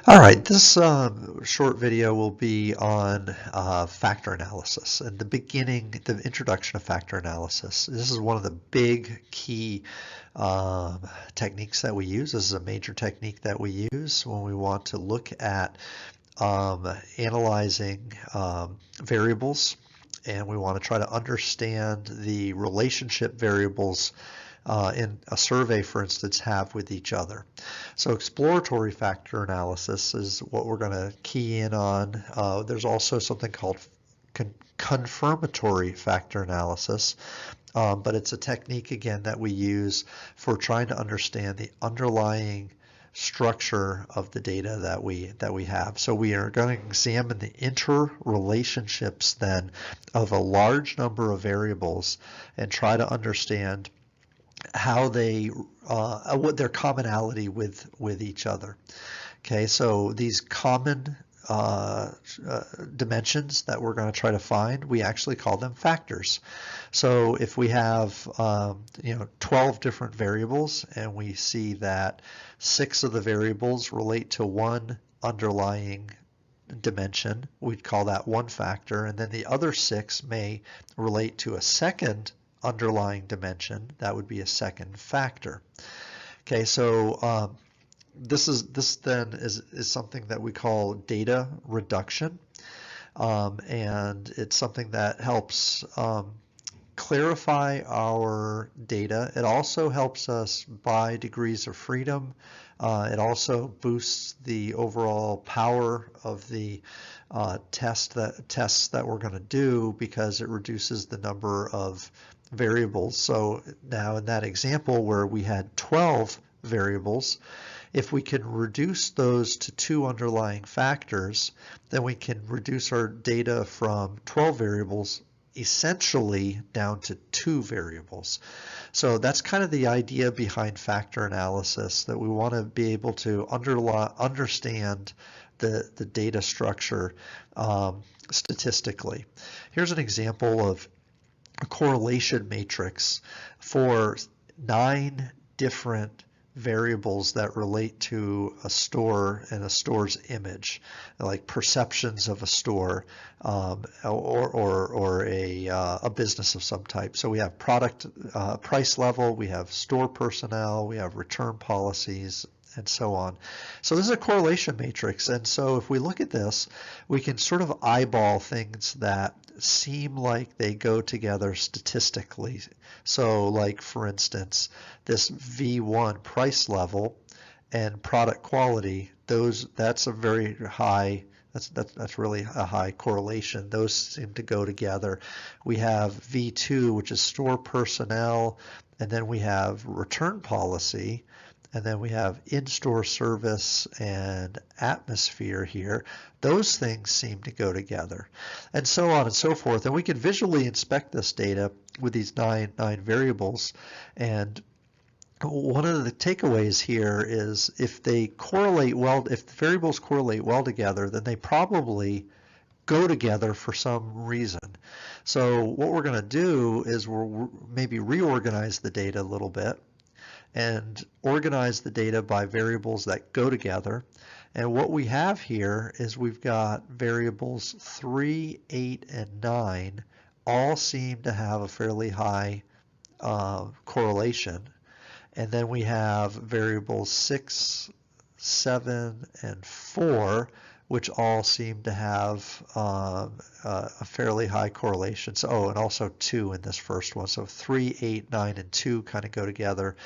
All right, this short video will be on factor analysis and the introduction of factor analysis. This is one of the big key um, techniques that we use. This is a major technique that we use when we want to look at analyzing variables, and we want to try to understand the relationship variables in a survey, for instance, have with each other. So exploratory factor analysis is what we're going to key in on. There's also something called confirmatory factor analysis, but it's a technique, again, that we use for trying to understand the underlying structure of the data that we have. So we are going to examine the interrelationships then of a large number of variables and try to understand how they what their commonality with each other. Okay, so these common dimensions that we're going to try to find, we actually call them factors. So if we have 12 different variables and we see that 6 of the variables relate to one underlying dimension, we'd call that one factor, and then the other 6 may relate to a second underlying dimension. That would be a second factor. Okay, so this then is something that we call data reduction, and it's something that helps clarify our data. It also helps us buy degrees of freedom. It also boosts the overall power of the tests that we're going to do, because it reduces the number of variables. So now in that example where we had 12 variables, if we can reduce those to 2 underlying factors, then we can reduce our data from 12 variables essentially down to 2 variables. So that's kind of the idea behind factor analysis, that we want to be able to understand the data structure statistically. Here's an example of a correlation matrix for 9 different variables that relate to a store and a store's image, like perceptions of a store or a business of some type. So we have product price level, we have store personnel, we have return policies, and so on. So this is a correlation matrix, and so if we look at this, we can sort of eyeball things that seem like they go together statistically. So like, for instance, this V1 price level and product quality, that's a very high, that's really a high correlation. Those seem to go together. We have V2, which is store personnel, and then we have return policy, and then we have in-store service and atmosphere here. Those things seem to go together, and so on and so forth. And we can visually inspect this data with these nine variables. And one of the takeaways here is if they correlate well, if the variables correlate well together, then they probably go together for some reason. So what we're going to do is we'll maybe reorganize the data a little bit and organize the data by variables that go together. And what we have here is we've got variables 3, 8, and 9 all seem to have a fairly high correlation. And then we have variables 6, 7, and 4, which all seem to have a fairly high correlation. So, and also 2 in this first one. So 3, 8, 9, and 2 kind of go together.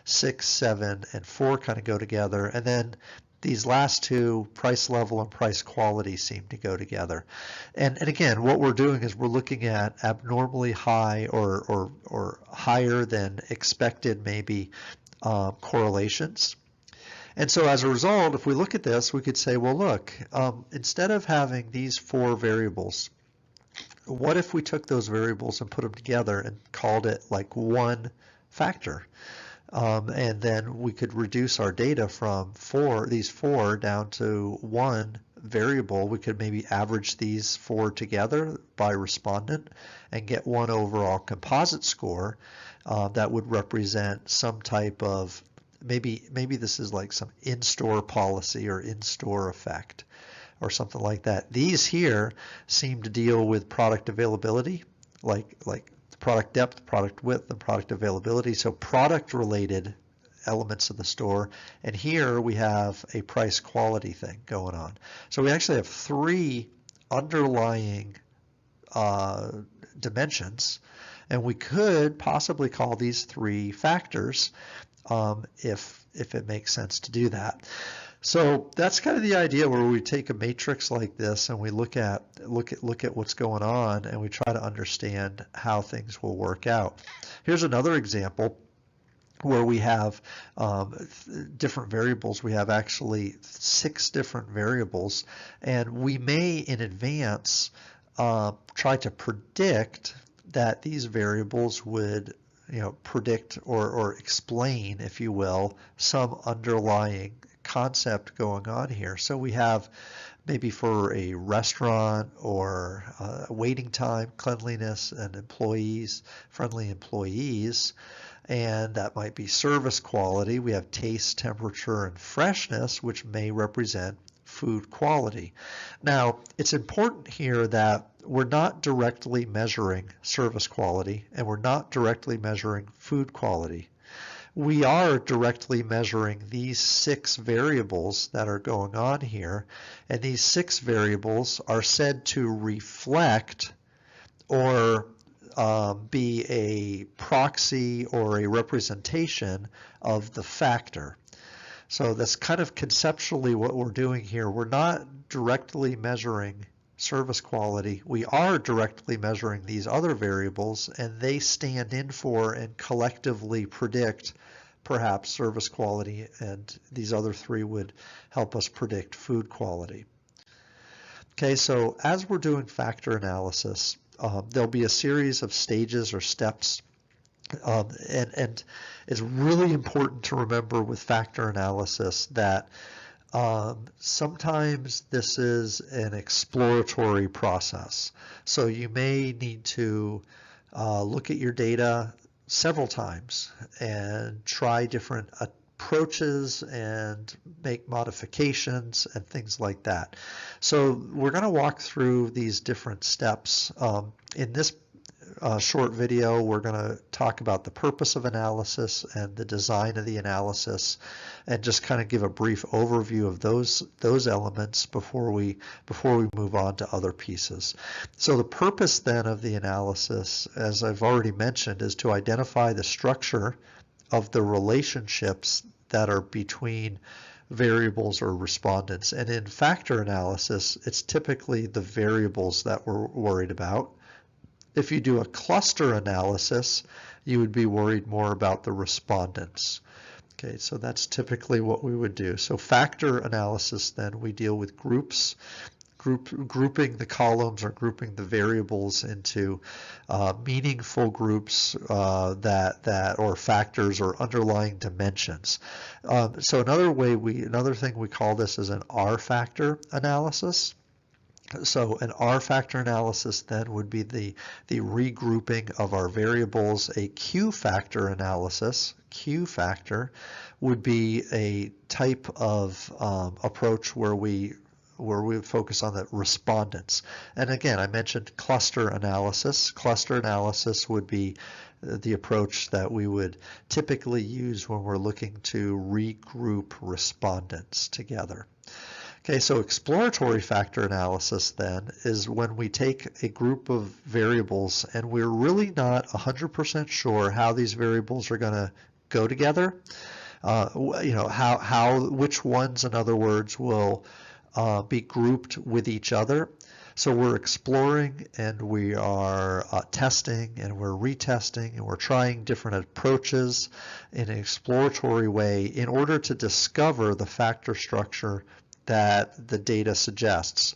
6, 7, and 4 kind of go together. And then these last two, price level and price quality, seem to go together. And again, what we're doing is we're looking at abnormally high or higher than expected maybe correlations. And so as a result, if we look at this, we could say, well, look, instead of having these 4 variables, what if we took those variables and put them together and called it like one factor? And then we could reduce our data from these four down to one variable. We could maybe average these 4 together by respondent and get one overall composite score that would represent some type of maybe this is like some in-store policy or in-store effect or something like that. These here seem to deal with product availability, like product depth, product width, and product availability. So product related elements of the store. And here we have a price quality thing going on. So we actually have three underlying dimensions, and we could possibly call these three factors if it makes sense to do that. So that's kind of the idea, where we take a matrix like this and we look at what's going on, and we try to understand how things will work out. Here's another example where we have different variables. We have actually 6 different variables, and we may in advance try to predict that these variables would predict or explain, if you will, some underlying concept going on here. So we have maybe for a restaurant or waiting time, cleanliness, and friendly employees, and that might be service quality. We have taste, temperature, and freshness, which may represent food quality. Now, it's important here that we're not directly measuring service quality, and we're not directly measuring food quality. We are directly measuring these 6 variables that are going on here, and these 6 variables are said to reflect or be a proxy or a representation of the factor. So that's kind of conceptually what we're doing here. We're not directly measuring service quality. We are directly measuring these other variables, and they stand in for and collectively predict perhaps service quality, and these other 3 would help us predict food quality. Okay, so as we're doing factor analysis, there'll be a series of stages or steps, and it's really important to remember with factor analysis that sometimes this is an exploratory process. So you may need to look at your data several times and try different approaches and make modifications and things like that. So we're going to walk through these different steps. In this short video, we're going to talk about the purpose of analysis and the design of the analysis, and just kind of give a brief overview of those elements before we move on to other pieces. So the purpose then of the analysis, as I've already mentioned, is to identify the structure of the relationships that are between variables or respondents. And in factor analysis, it's typically the variables that we're worried about. If you do a cluster analysis, you would be worried more about the respondents. Okay, so that's typically what we would do. So factor analysis, then we deal with groups, grouping the columns or grouping the variables into meaningful groups or factors or underlying dimensions. So another thing we call this is an R factor analysis. So an R factor analysis then would be the regrouping of our variables. A Q factor analysis, Q factor, would be a type of approach where we focus on the respondents. And again, I mentioned cluster analysis. Cluster analysis would be the approach that we would typically use when we're looking to regroup respondents together. Okay, so exploratory factor analysis then is when we take a group of variables and we're really not 100% sure how these variables are going to go together. Which ones, in other words, will be grouped with each other. So we're exploring and we are testing and we're retesting and we're trying different approaches in an exploratory way in order to discover the factor structure that the data suggests.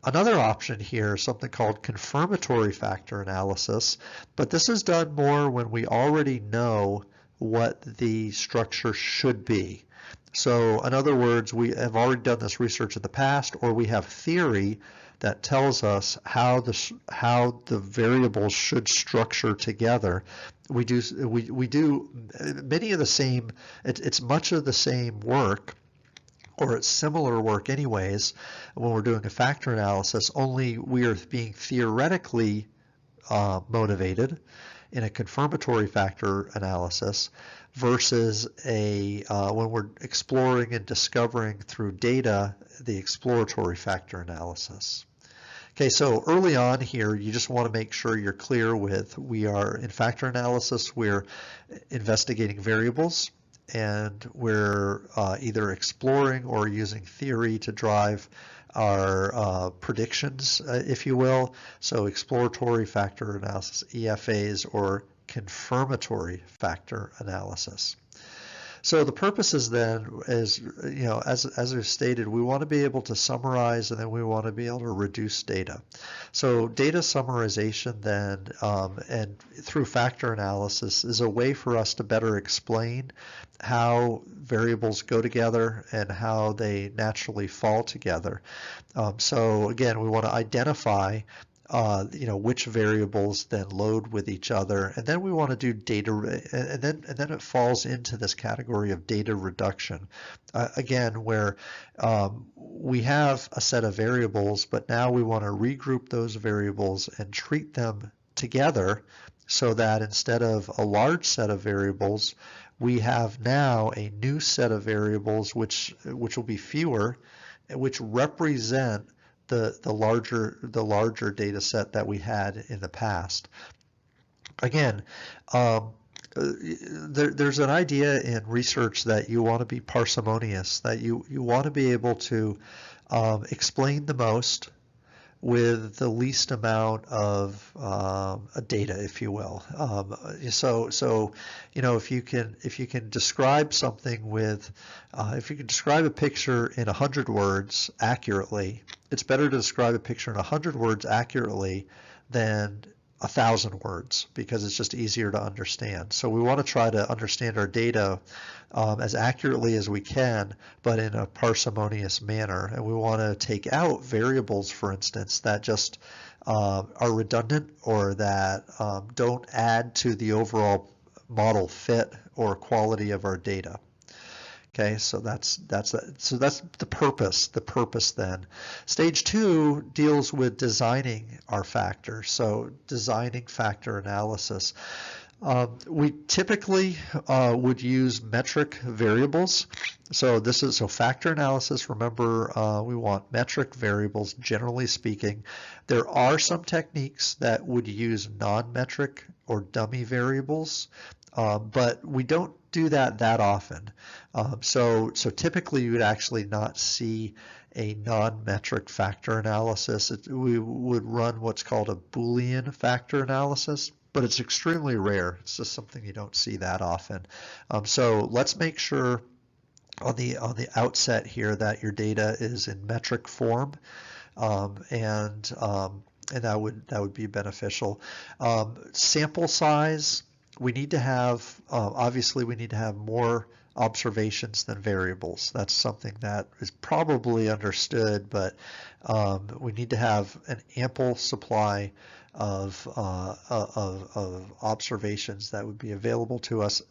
Another option here is something called confirmatory factor analysis, but this is done more when we already know what the structure should be. So in other words, we have already done this research in the past, or we have theory that tells us how the variables should structure together, we do many of the same. It's much of the same work, or it's similar work anyways, when we're doing a factor analysis, only we are being theoretically motivated in a confirmatory factor analysis versus a when we're exploring and discovering through data, the exploratory factor analysis. Okay, so early on here, you just want to make sure you're clear with, we are in factor analysis, we're investigating variables, and we're either exploring or using theory to drive our predictions, if you will. So exploratory factor analysis, EFAs, or confirmatory factor analysis. So the purposes then is, as I've stated, we want to be able to summarize, and then we want to be able to reduce data. So data summarization then, and through factor analysis, is a way for us to better explain how variables go together and how they naturally fall together. So again, we want to identify which variables then load with each other, and then we want to do data, and then it falls into this category of data reduction. Again, where we have a set of variables, but now we want to regroup those variables and treat them together so that instead of a large set of variables, we have now a new set of variables which will be fewer, which represent the larger data set that we had in the past. Again, there's an idea in research that you want to be parsimonious, that you want to be able to explain the most with the least amount of data, if you will. So if you can describe something with, if you can describe a picture in 100 words accurately, it's better to describe a picture in 100 words accurately than 1,000 words, because it's just easier to understand. So we want to try to understand our data as accurately as we can, but in a parsimonious manner. And we want to take out variables, for instance, that just are redundant or that don't add to the overall model fit or quality of our data. Okay, so that's the purpose. The purpose then. Stage 2 deals with designing our factors. So designing factor analysis. We typically would use metric variables. So factor analysis. Remember, we want metric variables. Generally speaking, there are some techniques that would use non-metric or dummy variables, but we don't do that often. So typically you would actually not see a non-metric factor analysis. We would run what's called a Boolean factor analysis, but it's extremely rare. It's just something you don't see that often. So let's make sure on the outset here that your data is in metric form, and that would be beneficial. Sample size. We need to have, obviously we need to have more observations than variables. That's something that is probably understood, but we need to have an ample supply of observations that would be available to us.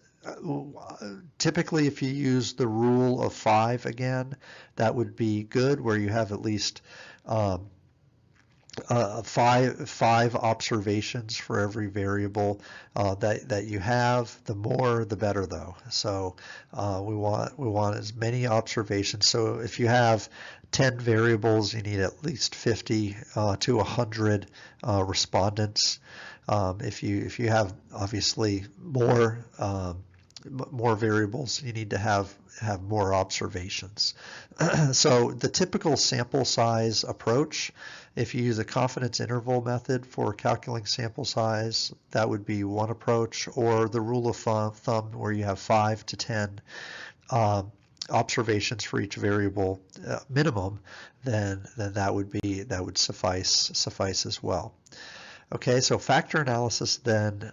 Typically, if you use the rule of 5 again, that would be good, where you have at least five observations for every variable that you have. The more, the better, though. So we want as many observations. So if you have 10 variables, you need at least 50 to 100 respondents. If you have obviously more variables, you need to have more observations. So the typical sample size approach, if you use a confidence interval method for calculating sample size, that would be one approach, or the rule of thumb where you have 5 to 10 observations for each variable minimum, then that would suffice as well. Okay, so factor analysis then,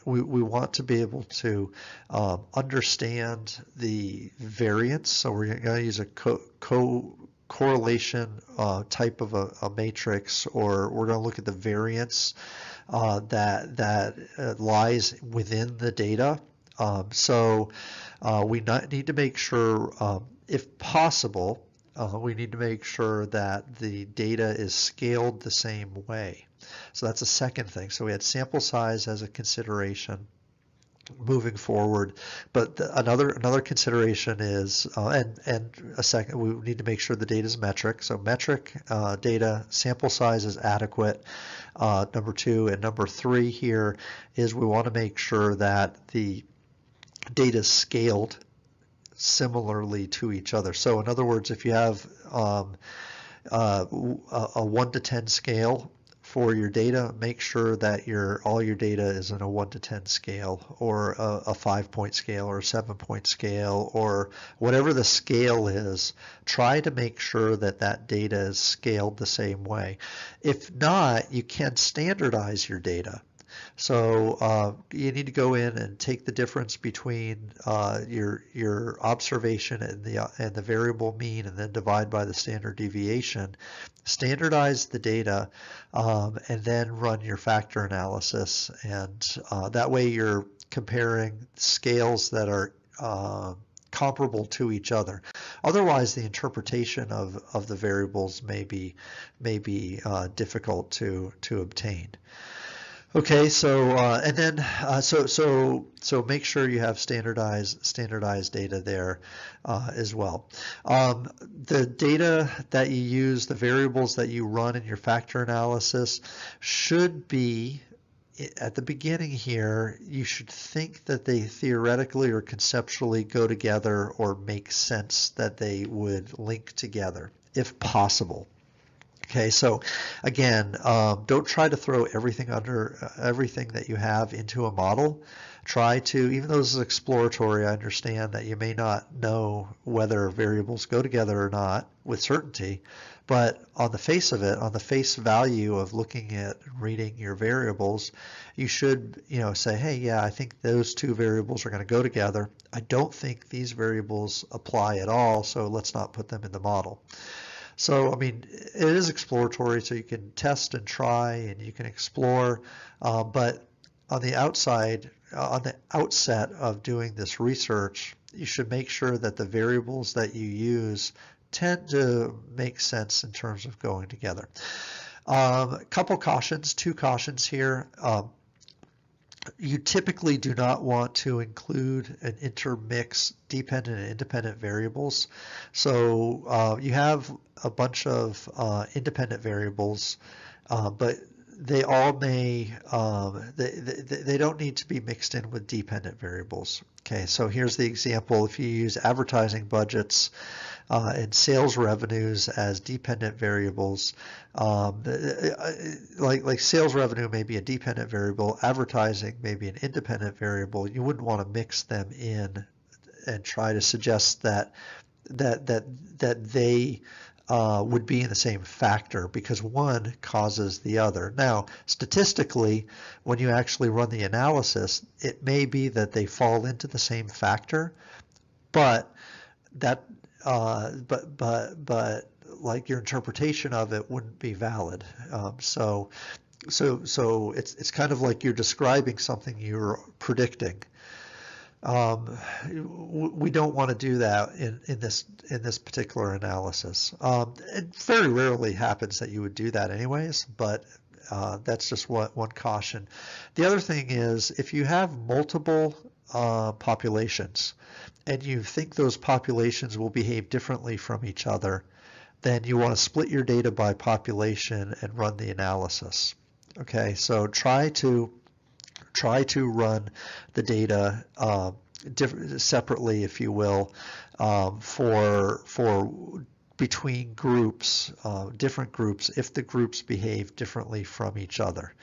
we want to be able to understand the variance. So we're going to use a correlation type of a matrix, or we're going to look at the variance that lies within the data. We need to make sure, if possible, we need to make sure that the data is scaled the same way. So that's a second thing. So we had sample size as a consideration moving forward, but another consideration is, and a second, we need to make sure the data is metric. So metric data, sample size is adequate. Number two, and number three here is we want to make sure that the data is scaled similarly to each other. So in other words, if you have a 1 to 10 scale for your data, make sure that all your data is in a 1 to 10 scale, or a 5-point scale, or a 7-point scale, or whatever the scale is. Try to make sure that that data is scaled the same way. If not, you can standardize your data. So you need to go in and take the difference between your observation and the variable mean, and then divide by the standard deviation. Standardize the data, and then run your factor analysis, and that way you're comparing scales that are comparable to each other. Otherwise, the interpretation of the variables may be difficult to obtain. Okay, so and then so make sure you have standardized data there as well. The data that you use, the variables that you run in your factor analysis, should be, at the beginning here, you should think that they theoretically or conceptually go together, or make sense that they would link together, if possible. Okay, so again, don't try to throw everything that you have into a model. Try to, even though this is exploratory, I understand that you may not know whether variables go together or not with certainty, but on the face of it, on the face value of looking at reading your variables, you should, say, hey, yeah, I think those two variables are going to go together. I don't think these variables apply at all, so let's not put them in the model. So, I mean, it is exploratory, so you can test and try and you can explore, but on the outset of doing this research, you should make sure that the variables that you use tend to make sense in terms of going together. A couple cautions, two cautions here. You typically do not want to include and intermix dependent and independent variables. So you have a bunch of independent variables, but they all may, they don't need to be mixed in with dependent variables. Okay, so here's the example. If you use advertising budgets and sales revenues as dependent variables, like sales revenue may be a dependent variable, advertising may be an independent variable. You wouldn't want to mix them in and try to suggest that they would be in the same factor, because one causes the other. Now, statistically, when you actually run the analysis, it may be that they fall into the same factor, but that but like your interpretation of it wouldn't be valid. So it's kind of like you're describing something you're predicting. We don't want to do that in this particular analysis. It very rarely happens that you would do that anyways, but that's just one caution. The other thing is, if you have multiple populations and you think those populations will behave differently from each other, then you want to split your data by population and run the analysis. Okay, so try to run the data separately, if you will, for between groups, different groups, if the groups behave differently from each other.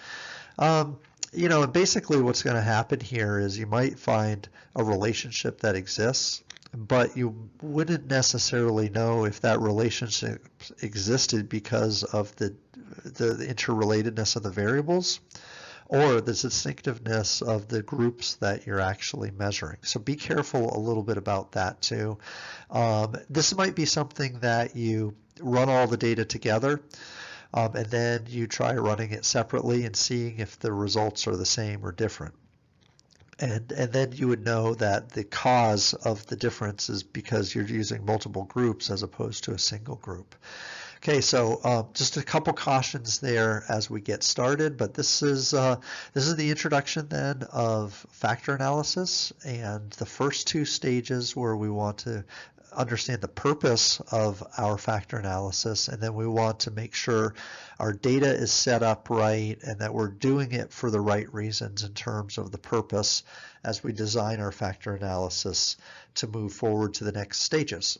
Basically what's going to happen here is you might find a relationship that exists, but you wouldn't necessarily know if that relationship existed because of the interrelatedness of the variables, or the distinctiveness of the groups that you're actually measuring. So be careful a little bit about that too. This might be something that you run all the data together, and then you try running it separately and seeing if the results are the same or different. And then you would know that the cause of the difference is because you're using multiple groups as opposed to a single group. Okay, so just a couple cautions there as we get started, but this is the introduction then of factor analysis, and the first two stages where we want to understand the purpose of our factor analysis, and then we want to make sure our data is set up right and that we're doing it for the right reasons in terms of the purpose as we design our factor analysis to move forward to the next stages.